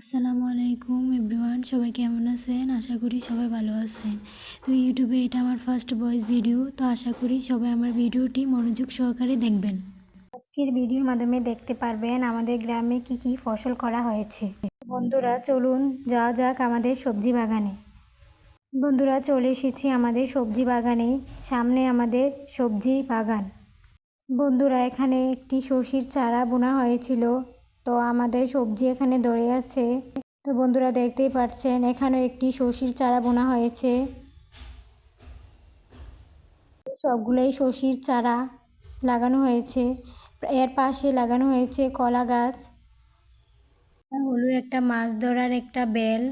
আসসালামু আলাইকুম এভরিওয়ান, সবাই কেমন আছেন? আশা করি সবাই ভালো আছেন। তো ইউটিউবে এটা আমার ফার্স্ট ভয়েস ভিডিও, তো আশা করি সবাই আমার ভিডিওটি মনোযোগ সহকারে দেখবেন। আজকের ভিডিওর মাধ্যমে দেখতে পারবেন আমাদের গ্রামে কি কি ফসল করা হয়েছে। বন্ধুরা চলুন যাওয়া যাক আমাদের সবজি বাগানে। বন্ধুরা চলে এসেছি আমাদের সবজি বাগানে। সামনে আমাদের সবজি বাগান। বন্ধুরা এখানে একটি সর্ষের চারা বোনা হয়েছিল, তো আমাদের সবজি এখানে ধরে আছে। তো বন্ধুরা দেখতেই পাচ্ছেন এখানেও একটি সর্ষের চারা বোনা হয়েছে। সবগুলোই সর্ষের চারা লাগানো হয়েছে। এর পাশে লাগানো হয়েছে কলা গাছ, হলো একটা মাছ ধরার একটা বেল।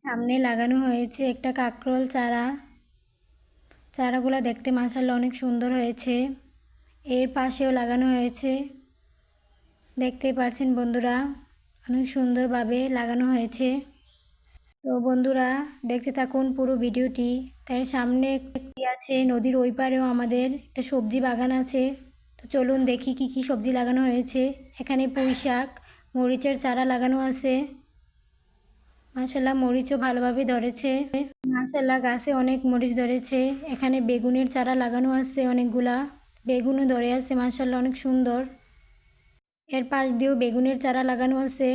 সামনে লাগানো হয়েছে একটা কাঁকরোল চারা। চারাগুলো দেখতে মাশাআল্লাহ অনেক সুন্দর হয়েছে। এর পাশেও লাগানো হয়েছে, দেখতেই পাচ্ছেন বন্ধুরা অনেক সুন্দরভাবে লাগানো হয়েছে। তো বন্ধুরা দেখতে থাকুন পুরো ভিডিওটি। তার সামনে একটি আছে, নদীর ওই পারেও আমাদের একটা সবজি বাগান আছে। তো চলুন দেখি কি কি সবজি লাগানো হয়েছে। এখানে পুঁই শাক, মরিচের চারা লাগানো আছে। মাশাআল্লাহ মরিচও ভালোভাবে ধরেছে। মাশাআল্লাহ গাছে অনেক মরিচ ধরেছে। এখানে বেগুনের চারা লাগানো আছে অনেকগুলা, বেগুনও ধরে আছে মাশাআল্লাহ অনেক সুন্দর। এর পাশ দিয়েও বেগুনের চারা লাগানো আছে।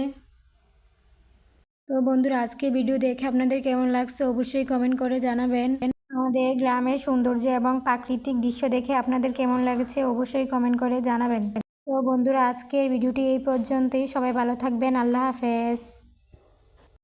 তো বন্ধুরা আজকে ভিডিও দেখে আপনাদের কেমন লাগছে অবশ্যই কমেন্ট করে জানাবেন। আমাদের গ্রামের সৌন্দর্য এবং প্রাকৃতিক দৃশ্য দেখে আপনাদের কেমন লাগছে অবশ্যই কমেন্ট করে জানাবেন। তো বন্ধুরা আজকের ভিডিওটি এই পর্যন্তই। সবাই ভালো থাকবেন। আল্লাহ হাফেজ।